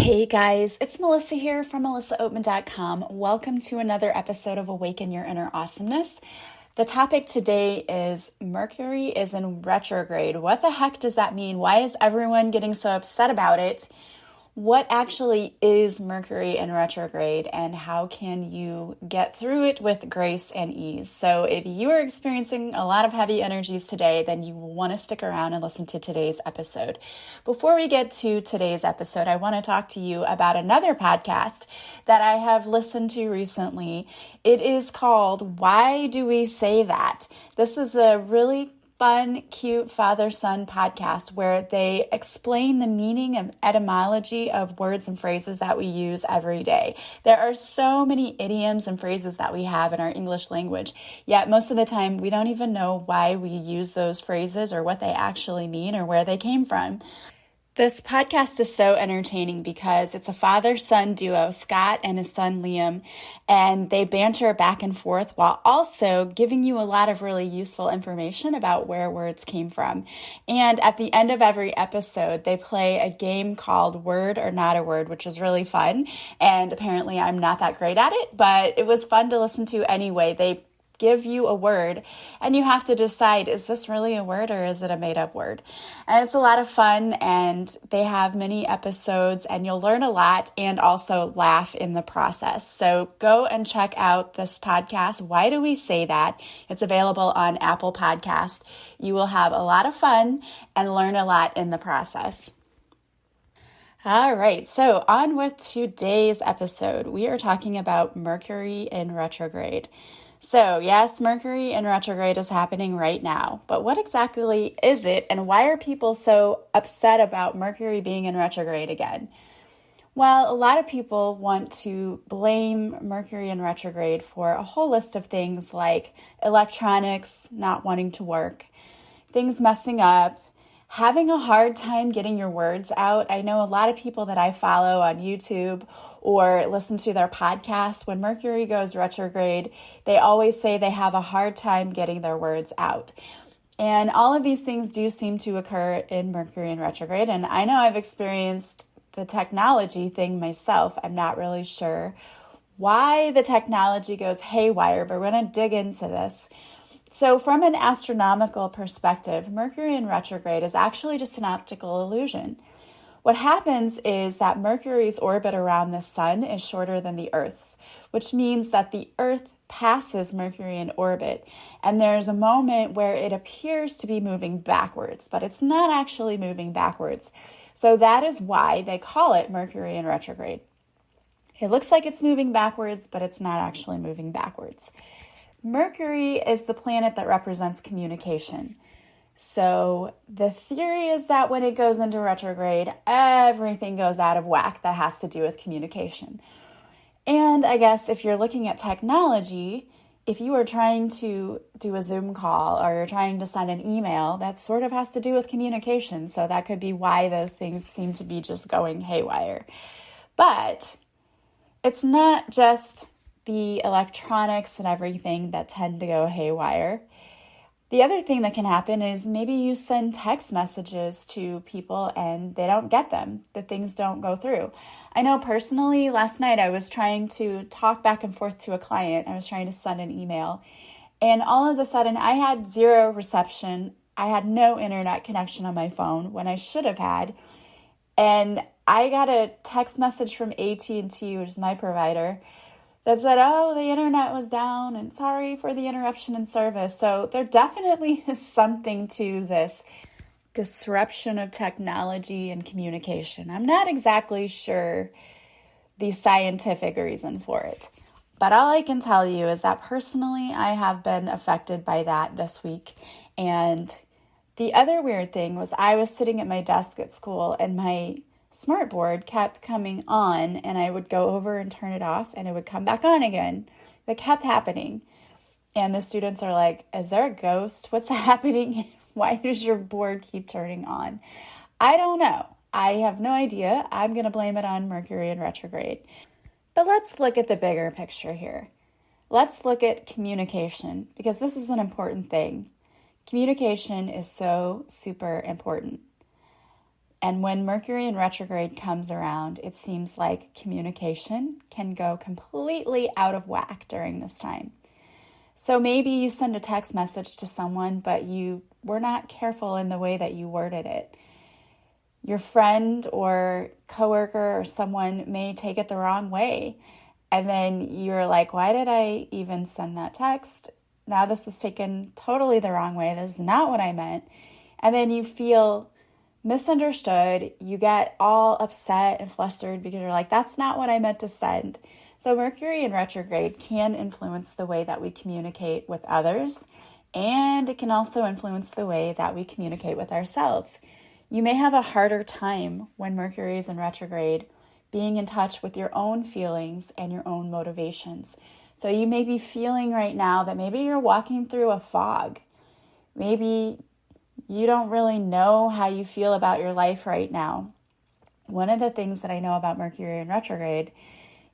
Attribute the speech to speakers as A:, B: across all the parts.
A: Hey guys, it's Melissa here from melissaoatman.com. Welcome to another episode of Awaken Your Inner Awesomeness. The topic today is Mercury is in retrograde. What the heck does that mean? Why is everyone getting so upset about it? What actually is Mercury in retrograde, and how can you get through it with grace and ease? So if you are experiencing a lot of heavy energies today, then you will want to stick around and listen to today's episode. Before we get to today's episode, I want to talk to you about another podcast that I have listened to recently. It is called Why Do We Say That? This is a really fun, cute father-son podcast where they explain the meaning and etymology of words and phrases that we use every day. There are so many idioms and phrases that we have in our English language, yet most of the time we don't even know why we use those phrases or what they actually mean or where they came from. This podcast is so entertaining because it's a father-son duo, Scott and his son Liam, and they banter back and forth while also giving you a lot of really useful information about where words came from. And at the end of every episode, they play a game called Word or Not a Word, which is really fun. And apparently I'm not that great at it, but it was fun to listen to anyway. They give you a word and you have to decide, is this really a word or is it a made-up word? And it's a lot of fun, and they have many episodes and you'll learn a lot and also laugh in the process. So go and check out this podcast, Why Do We Say That? It's available on Apple Podcasts. You will have a lot of fun and learn a lot in the process. All right, so on with today's episode. We are talking about Mercury in retrograde. So yes, Mercury in retrograde is happening right now, but what exactly is it, and why are people so upset about Mercury being in retrograde again? Well, a lot of people want to blame Mercury in retrograde for a whole list of things like electronics not wanting to work, things messing up, having a hard time getting your words out. I know a lot of people that I follow on YouTube or listen to their podcast, when Mercury goes retrograde, they always say they have a hard time getting their words out. And all of these things do seem to occur in Mercury in retrograde. And I know I've experienced the technology thing myself. I'm not really sure why the technology goes haywire, but we're going to dig into this. So from an astronomical perspective, Mercury in retrograde is actually just an optical illusion. What happens is that Mercury's orbit around the sun is shorter than the Earth's, which means that the Earth passes Mercury in orbit, and there's a moment where it appears to be moving backwards, but it's not actually moving backwards. So that is why they call it Mercury in retrograde. It looks like it's moving backwards, but it's not actually moving backwards. Mercury is the planet that represents communication. So the theory is that when it goes into retrograde, everything goes out of whack that has to do with communication. And I guess if you're looking at technology, if you are trying to do a Zoom call or you're trying to send an email, that sort of has to do with communication. So that could be why those things seem to be just going haywire. But it's not just the electronics and everything that tend to go haywire. The other thing that can happen is maybe you send text messages to people and they don't get them. The things don't go through. I know personally, last night I was trying to talk back and forth to a client. I was trying to send an email, and all of a sudden I had zero reception. I had no internet connection on my phone when I should have had. And I got a text message from AT&T, which is my provider, that said, oh, the internet was down and sorry for the interruption in service. So there definitely is something to this disruption of technology and communication. I'm not exactly sure the scientific reason for it. But all I can tell you is that personally, I have been affected by that this week. And the other weird thing was I was sitting at my desk at school and my smartboard kept coming on, and I would go over and turn it off and it would come back on again. That kept happening. And the students are like, is there a ghost? What's happening? Why does your board keep turning on? I don't know. I have no idea. I'm going to blame it on Mercury in retrograde. But let's look at the bigger picture here. Let's look at communication, because this is an important thing. Communication is so super important. And when Mercury in retrograde comes around, it seems like communication can go completely out of whack during this time. So maybe you send a text message to someone, but you were not careful in the way that you worded it. Your friend or coworker or someone may take it the wrong way. And then you're like, why did I even send that text? Now this was taken totally the wrong way. This is not what I meant. And then you feel misunderstood. You get all upset and flustered because you're like, that's not what I meant to send. So Mercury in retrograde can influence the way that we communicate with others, and it can also influence the way that we communicate with ourselves. You may have a harder time when Mercury is in retrograde being in touch with your own feelings and your own motivations. So you may be feeling right now that maybe you're walking through a fog. Maybe you don't really know how you feel about your life right now. One of the things that I know about Mercury in retrograde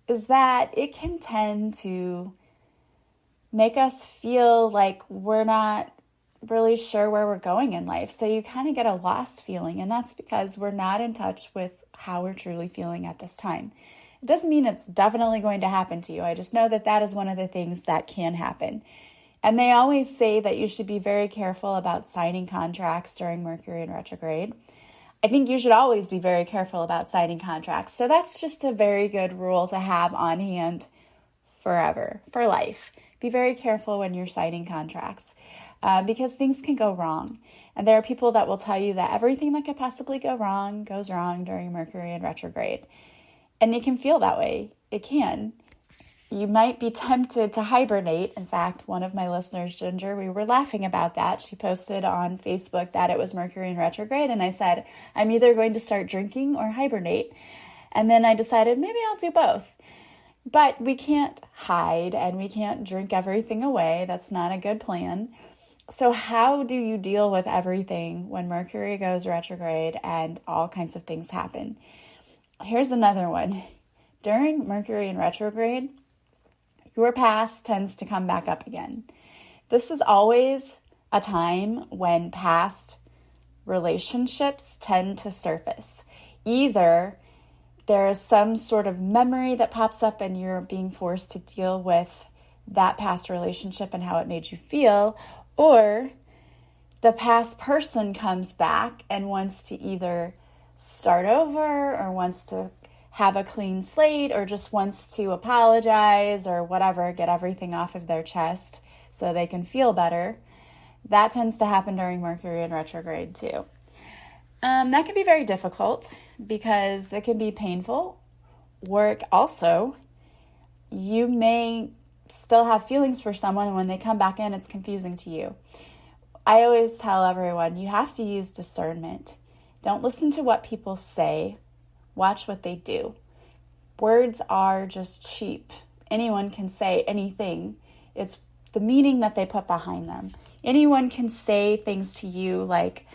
A: is that it can tend to make us feel like we're not really sure where we're going in life. So you kind of get a lost feeling, and that's because we're not in touch with how we're truly feeling at this time. It doesn't mean it's definitely going to happen to you. I just know that that is one of the things that can happen. And they always say that you should be very careful about signing contracts during Mercury in retrograde. I think you should always be very careful about signing contracts. So that's just a very good rule to have on hand forever, for life. Be very careful when you're signing contracts because things can go wrong. And there are people that will tell you that everything that could possibly go wrong goes wrong during Mercury in retrograde. And it can feel that way. It can. You might be tempted to hibernate. In fact, one of my listeners, Ginger, we were laughing about that. She posted on Facebook that it was Mercury in retrograde. And I said, I'm either going to start drinking or hibernate. And then I decided maybe I'll do both. But we can't hide and we can't drink everything away. That's not a good plan. So how do you deal with everything when Mercury goes retrograde and all kinds of things happen? Here's another one. During Mercury in retrograde, your past tends to come back up again. This is always a time when past relationships tend to surface. Either there is some sort of memory that pops up and you're being forced to deal with that past relationship and how it made you feel, or the past person comes back and wants to either start over or wants to have a clean slate or just wants to apologize or whatever, get everything off of their chest so they can feel better. That tends to happen during Mercury in retrograde too. That can be very difficult because it can be painful. Work also, you may still have feelings for someone, and when they come back in, it's confusing to you. I always tell everyone, you have to use discernment. Don't listen to what people say. Watch what they do. Words are just cheap. Anyone can say anything. It's the meaning that they put behind them. Anyone can say things to you like,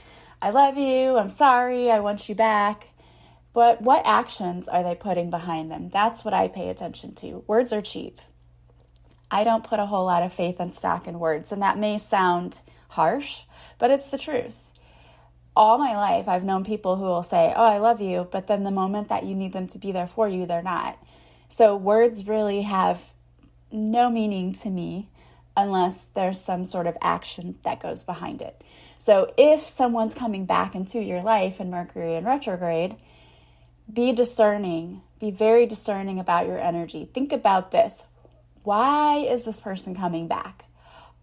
A: I love you, I'm sorry, I want you back. But what actions are they putting behind them? That's what I pay attention to. Words are cheap. I don't put a whole lot of faith and stock in words, and that may sound harsh, but it's the truth. All my life, I've known people who will say, oh, I love you, but then the moment that you need them to be there for you, they're not. So words really have no meaning to me unless there's some sort of action that goes behind it. So if someone's coming back into your life in Mercury in retrograde, be discerning. Be very discerning about your energy. Think about this. Why is this person coming back?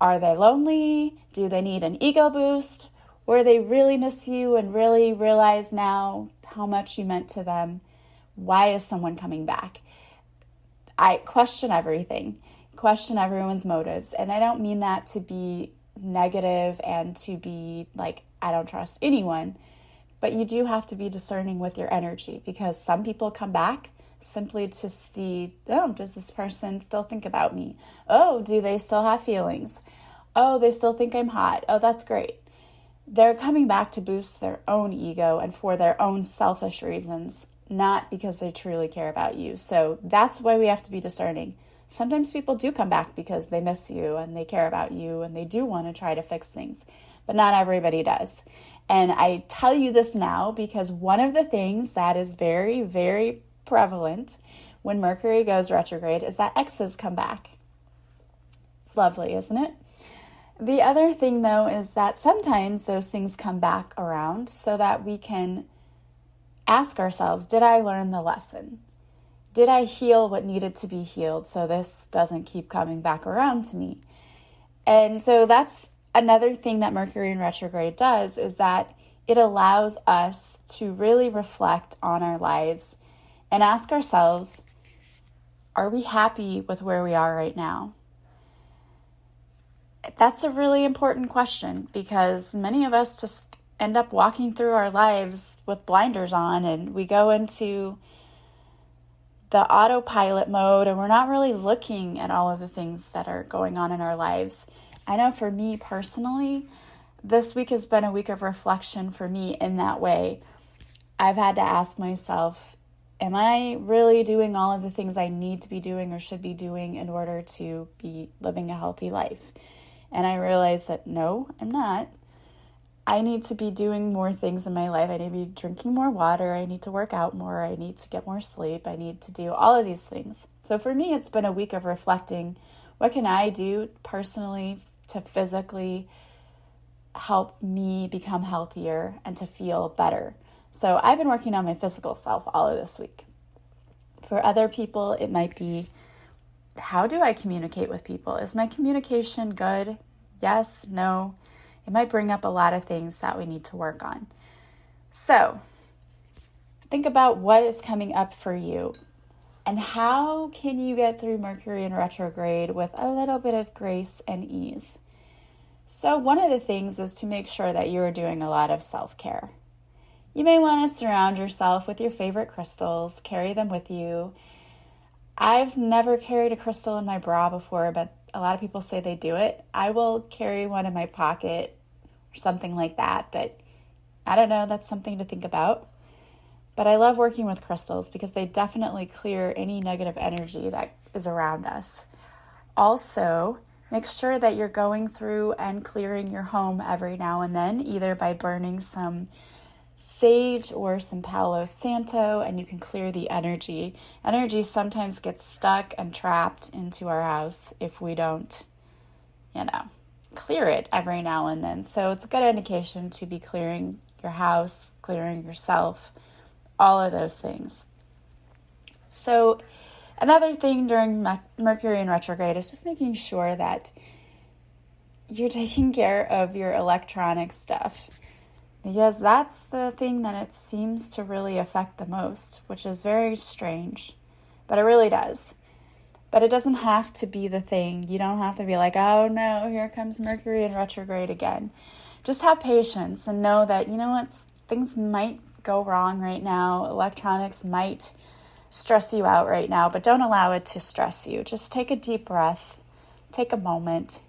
A: Are they lonely? Do they need an ego boost? Or they really miss you and really realize now how much you meant to them? Why is someone coming back? I question everything, question everyone's motives. And I don't mean that to be negative and to be like, I don't trust anyone. But you do have to be discerning with your energy because some people come back simply to see, oh, does this person still think about me? Oh, do they still have feelings? Oh, they still think I'm hot. Oh, that's great. They're coming back to boost their own ego and for their own selfish reasons, not because they truly care about you. So that's why we have to be discerning. Sometimes people do come back because they miss you and they care about you and they do want to try to fix things, but not everybody does. And I tell you this now because one of the things that is very, very prevalent when Mercury goes retrograde is that exes come back. It's lovely, isn't it? The other thing, though, is that sometimes those things come back around so that we can ask ourselves, did I learn the lesson? Did I heal what needed to be healed so this doesn't keep coming back around to me? And so that's another thing that Mercury in retrograde does, is that it allows us to really reflect on our lives and ask ourselves, are we happy with where we are right now? That's a really important question because many of us just end up walking through our lives with blinders on, and we go into the autopilot mode and we're not really looking at all of the things that are going on in our lives. I know for me personally, this week has been a week of reflection for me in that way. I've had to ask myself, am I really doing all of the things I need to be doing or should be doing in order to be living a healthy life? And I realized that no, I'm not. I need to be doing more things in my life. I need to be drinking more water. I need to work out more. I need to get more sleep. I need to do all of these things. So for me, it's been a week of reflecting. What can I do personally to physically help me become healthier and to feel better? So I've been working on my physical self all of this week. For other people, it might be, how do I communicate with people? Is my communication good? Yes, no. It might bring up a lot of things that we need to work on. So think about what is coming up for you and how can you get through Mercury in retrograde with a little bit of grace and ease. So one of the things is to make sure that you are doing a lot of self-care. You may want to surround yourself with your favorite crystals, carry them with you. I've never carried a crystal in my bra before, but a lot of people say they do it. I will carry one in my pocket or something like that, but I don't know, that's something to think about. But I love working with crystals because they definitely clear any negative energy that is around us. Also, make sure that you're going through and clearing your home every now and then, either by burning some sage or some Palo Santo, and you can clear the energy. Energy sometimes gets stuck and trapped into our house if we don't, clear it every now and then. So it's a good indication to be clearing your house, clearing yourself, all of those things. So another thing during Mercury in retrograde is just making sure that you're taking care of your electronic stuff, because that's the thing that it seems to really affect the most, which is very strange, but it really does. But it doesn't have to be the thing. You don't have to be like, oh no, here comes Mercury in retrograde again. Just have patience and know that, things might go wrong right now. Electronics might stress you out right now, but don't allow it to stress you. Just take a deep breath, take a moment,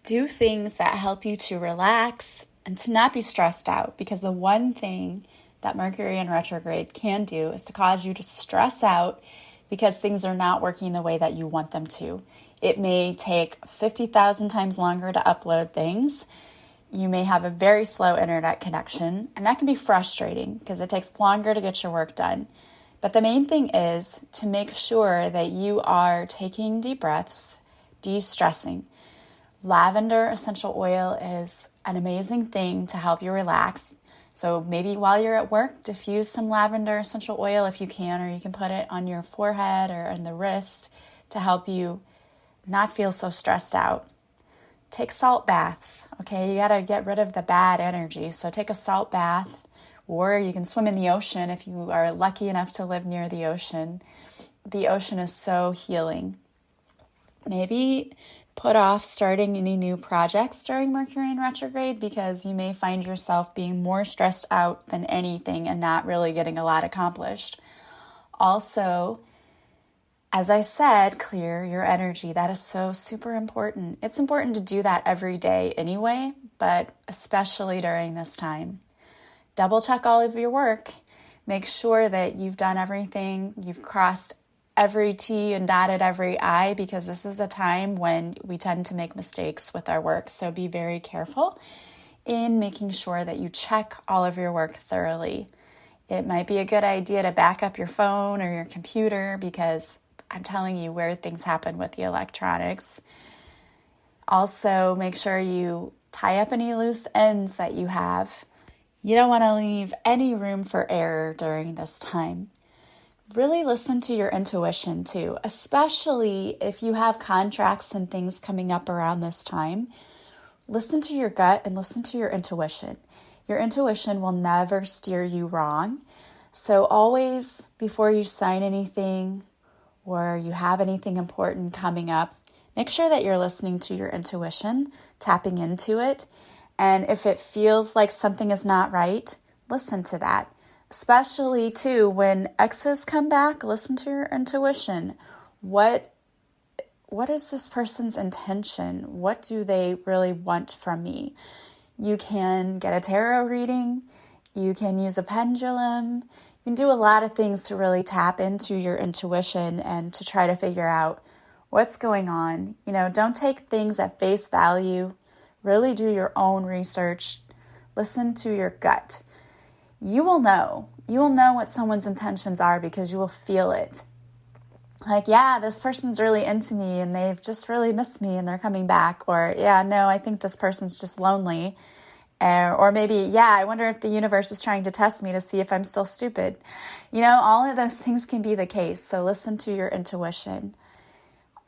A: do things that help you to relax and to not be stressed out, because the one thing that Mercury in retrograde can do is to cause you to stress out because things are not working the way that you want them to. It may take 50,000 times longer to upload things. You may have a very slow internet connection, and that can be frustrating because it takes longer to get your work done. But the main thing is to make sure that you are taking deep breaths, de-stressing. Lavender essential oil is an amazing thing to help you relax. So maybe while you're at work, diffuse some lavender essential oil if you can, or you can put it on your forehead or on the wrist to help you not feel so stressed out. Take salt baths, okay? You got to get rid of the bad energy. So take a salt bath, or you can swim in the ocean if you are lucky enough to live near the ocean. The ocean is so healing. Maybe put off starting any new projects during Mercury in retrograde because you may find yourself being more stressed out than anything and not really getting a lot accomplished. Also, as I said, clear your energy. That is so super important. It's important to do that every day anyway, but especially during this time. Double check all of your work. Make sure that you've done everything, you've crossed every T and dotted every I, because this is a time when we tend to make mistakes with our work. So be very careful. in making sure that you check all of your work thoroughly. It might be a good idea to back up your phone or your computer because I'm telling you, weird things happen with the electronics. Also, make sure you tie up any loose ends that you have. You don't want to leave any room for error during this time. Really listen to your intuition too, especially if you have contracts and things coming up around this time. Listen to your gut and listen to your intuition. Your intuition will never steer you wrong. So always, before you sign anything or you have anything important coming up, make sure that you're listening to your intuition, tapping into it. And if it feels like something is not right, listen to that. Especially too, when exes come back, listen to your intuition. What is this person's intention? What do they really want from me? You can get a tarot reading. You can use a pendulum. You can do a lot of things to really tap into your intuition and to try to figure out what's going on. Don't take things at face value. Really do your own research. Listen to your gut. You will know. You will know what someone's intentions are because you will feel it. Like, yeah, this person's really into me and they've just really missed me and they're coming back. Or, yeah, no, I think this person's just lonely. Or maybe, yeah, I wonder if the universe is trying to test me to see if I'm still stupid. All of those things can be the case. So listen to your intuition.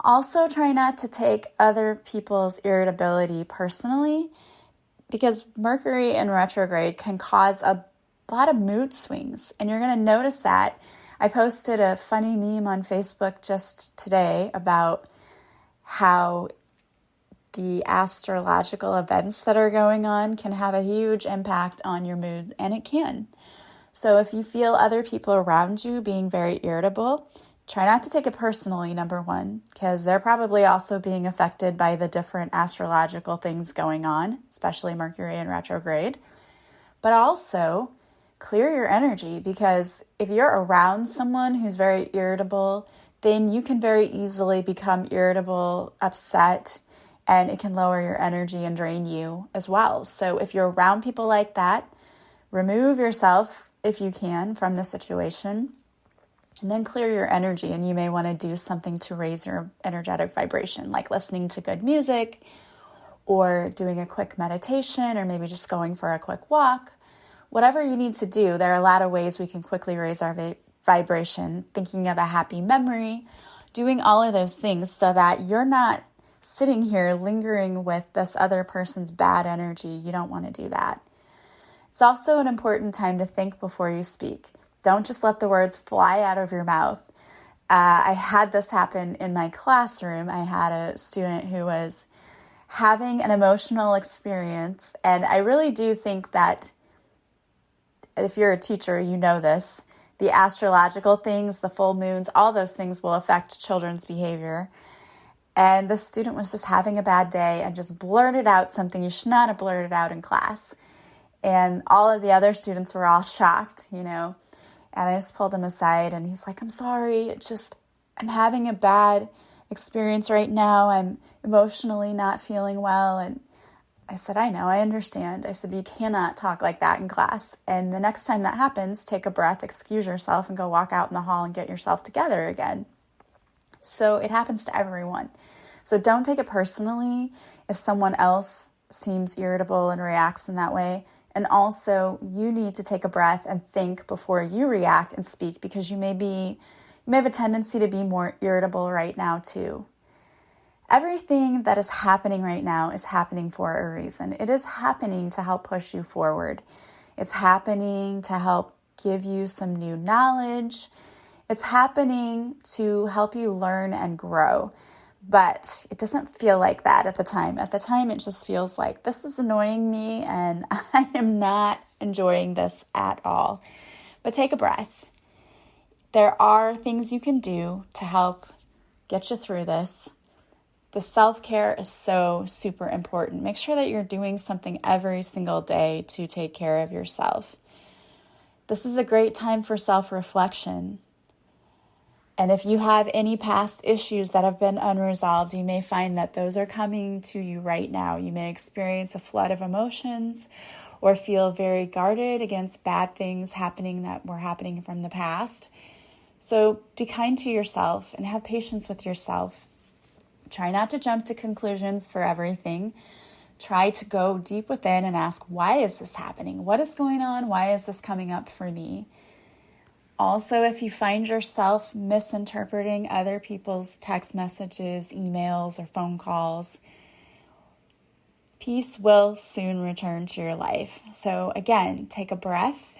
A: Also, try not to take other people's irritability personally because Mercury in retrograde can cause a lot of mood swings. And you're going to notice that. I posted a funny meme on Facebook just today about how the astrological events that are going on can have a huge impact on your mood, and it can. So if you feel other people around you being very irritable, try not to take it personally, number one, because they're probably also being affected by the different astrological things going on, especially Mercury in retrograde. But also, clear your energy, because if you're around someone who's very irritable, then you can very easily become irritable, upset, and it can lower your energy and drain you as well. So if you're around people like that, remove yourself, if you can, from the situation, and then clear your energy. And you may want to do something to raise your energetic vibration, like listening to good music, or doing a quick meditation, or maybe just going for a quick walk. Whatever you need to do, there are a lot of ways we can quickly raise our vibration, thinking of a happy memory, doing all of those things so that you're not sitting here lingering with this other person's bad energy. You don't want to do that. It's also an important time to think before you speak. Don't just let the words fly out of your mouth. I had this happen in my classroom. I had a student who was having an emotional experience, and I really do think that if you're a teacher, you know this. The astrological things, the full moons, all those things will affect children's behavior. And the student was just having a bad day and just blurted out something you should not have blurted out in class. And all of the other students were all shocked, And I just pulled him aside and he's like, I'm sorry. I'm having a bad experience right now. I'm emotionally not feeling well. And I said, I know, I understand. I said, you cannot talk like that in class. And the next time that happens, take a breath, excuse yourself, and go walk out in the hall and get yourself together again. So it happens to everyone. So don't take it personally if someone else seems irritable and reacts in that way. And also, you need to take a breath and think before you react and speak, because you may have a tendency to be more irritable right now too. Everything that is happening right now is happening for a reason. It is happening to help push you forward. It's happening to help give you some new knowledge. It's happening to help you learn and grow. But it doesn't feel like that at the time. At the time, it just feels like this is annoying me and I am not enjoying this at all. But take a breath. There are things you can do to help get you through this. The self-care is so super important. Make sure that you're doing something every single day to take care of yourself. This is a great time for self-reflection. And if you have any past issues that have been unresolved, you may find that those are coming to you right now. You may experience a flood of emotions or feel very guarded against bad things happening that were happening from the past. So be kind to yourself and have patience with yourself. Try not to jump to conclusions for everything. Try to go deep within and ask, why is this happening? What is going on? Why is this coming up for me? Also, if you find yourself misinterpreting other people's text messages, emails, or phone calls, peace will soon return to your life. So again, take a breath.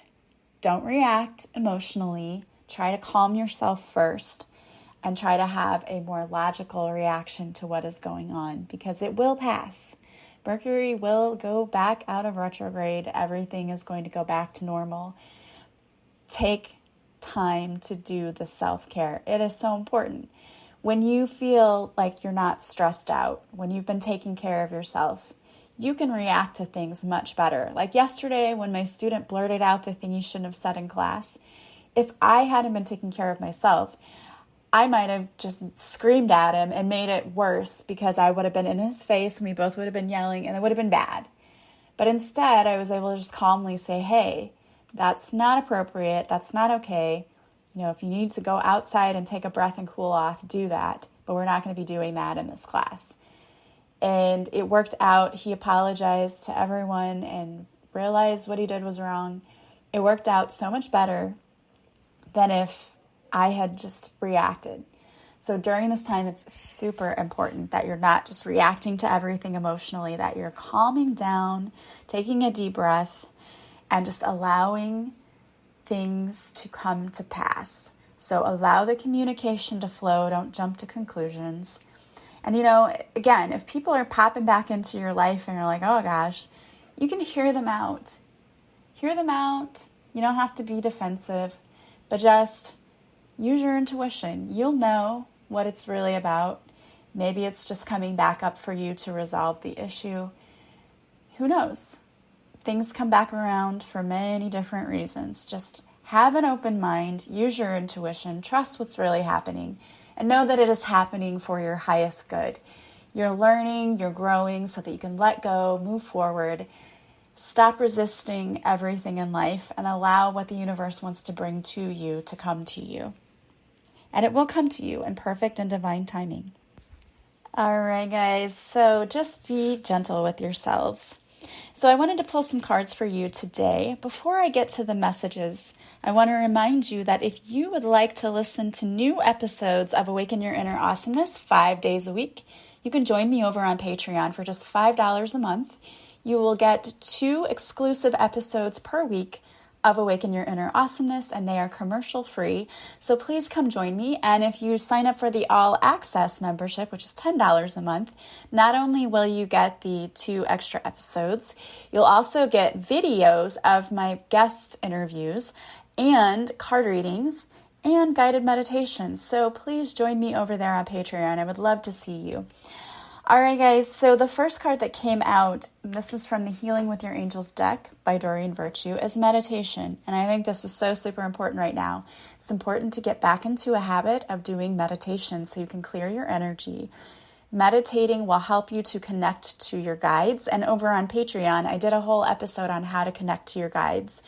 A: Don't react emotionally. Try to calm yourself first and try to have a more logical reaction to what is going on, because it will pass. Mercury will go back out of retrograde. Everything is going to go back to normal. Take time to do the self-care. It is so important. When you feel like you're not stressed out, when you've been taking care of yourself, you can react to things much better. Like yesterday when my student blurted out the thing he shouldn't have said in class, if I hadn't been taking care of myself, I might have just screamed at him and made it worse, because I would have been in his face and we both would have been yelling and it would have been bad. But instead, I was able to just calmly say, hey, that's not appropriate. That's not okay. If you need to go outside and take a breath and cool off, do that. But we're not going to be doing that in this class. And it worked out. He apologized to everyone and realized what he did was wrong. It worked out so much better than if I had just reacted. So during this time, it's super important that you're not just reacting to everything emotionally, that you're calming down, taking a deep breath, and just allowing things to come to pass. So allow the communication to flow. Don't jump to conclusions. And again, if people are popping back into your life and you're like, oh gosh, you can hear them out. Hear them out. You don't have to be defensive, but just use your intuition. You'll know what it's really about. Maybe it's just coming back up for you to resolve the issue. Who knows? Things come back around for many different reasons. Just have an open mind, use your intuition, trust what's really happening, and know that it is happening for your highest good. You're learning, you're growing so that you can let go, move forward, stop resisting everything in life, and allow what the universe wants to bring to you to come to you. And it will come to you in perfect and divine timing. All right, guys, so just be gentle with yourselves. So I wanted to pull some cards for you today. Before I get to the messages, I want to remind you that if you would like to listen to new episodes of Awaken Your Inner Awesomeness 5 days a week, you can join me over on Patreon for just $5 a month. You will get 2 exclusive episodes per week of Awaken Your Inner Awesomeness, and they are commercial free. So please come join me. And if you sign up for the All Access membership, which is $10 a month, not only will you get the 2 extra episodes, you'll also get videos of my guest interviews and card readings and guided meditations. So please join me over there on Patreon. I would love to see you. All right, guys, so the first card that came out, this is from the Healing with Your Angels deck by Doreen Virtue, is meditation. And I think this is so super important right now. It's important to get back into a habit of doing meditation so you can clear your energy. Meditating will help you to connect to your guides. And over on Patreon, I did a whole episode on how to connect to your guides.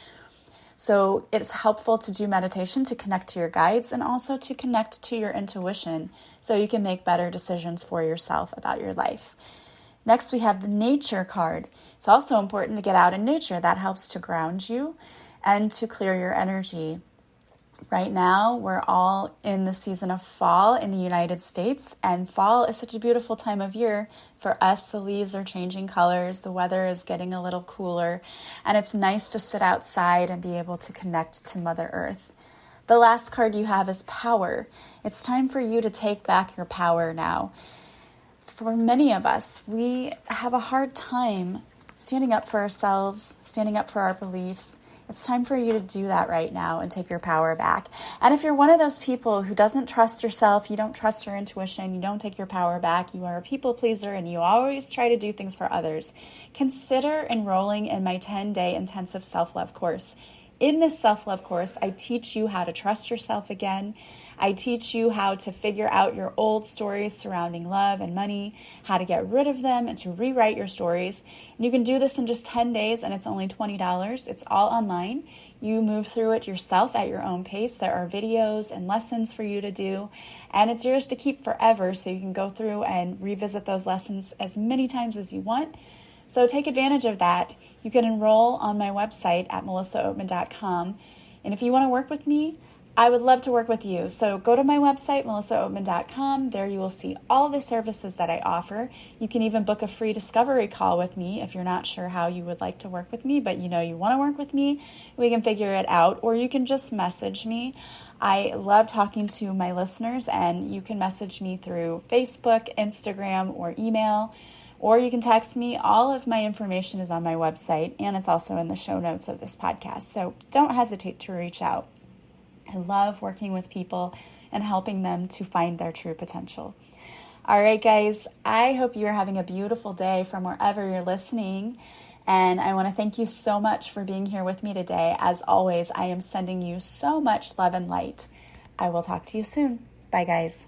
A: So it's helpful to do meditation to connect to your guides and also to connect to your intuition so you can make better decisions for yourself about your life. Next, we have the Nature card. It's also important to get out in nature. That helps to ground you and to clear your energy. Right now, we're all in the season of fall in the United States, and fall is such a beautiful time of year. For us, the leaves are changing colors, the weather is getting a little cooler, and it's nice to sit outside and be able to connect to Mother Earth. The last card you have is Power. It's time for you to take back your power now. For many of us, we have a hard time standing up for ourselves, standing up for our beliefs. It's time for you to do that right now and take your power back. And if you're one of those people who doesn't trust yourself, you don't trust your intuition, you don't take your power back, you are a people pleaser, and you always try to do things for others, consider enrolling in my 10-day intensive self-love course. In this self-love course, I teach you how to trust yourself again. I teach you how to figure out your old stories surrounding love and money, how to get rid of them and to rewrite your stories. And you can do this in just 10 days and it's only $20. It's all online. You move through it yourself at your own pace. There are videos and lessons for you to do, and it's yours to keep forever, so you can go through and revisit those lessons as many times as you want. So take advantage of that. You can enroll on my website at melissaoatman.com. And if you want to work with me, I would love to work with you. So go to my website, melissaoatman.com. There you will see all the services that I offer. You can even book a free discovery call with me if you're not sure how you would like to work with me, but you know you want to work with me. We can figure it out, or you can just message me. I love talking to my listeners, and you can message me through Facebook, Instagram, or email, or you can text me. All of my information is on my website, and it's also in the show notes of this podcast. So don't hesitate to reach out. I love working with people and helping them to find their true potential. All right, guys, I hope you're having a beautiful day from wherever you're listening. And I want to thank you so much for being here with me today. As always, I am sending you so much love and light. I will talk to you soon. Bye, guys.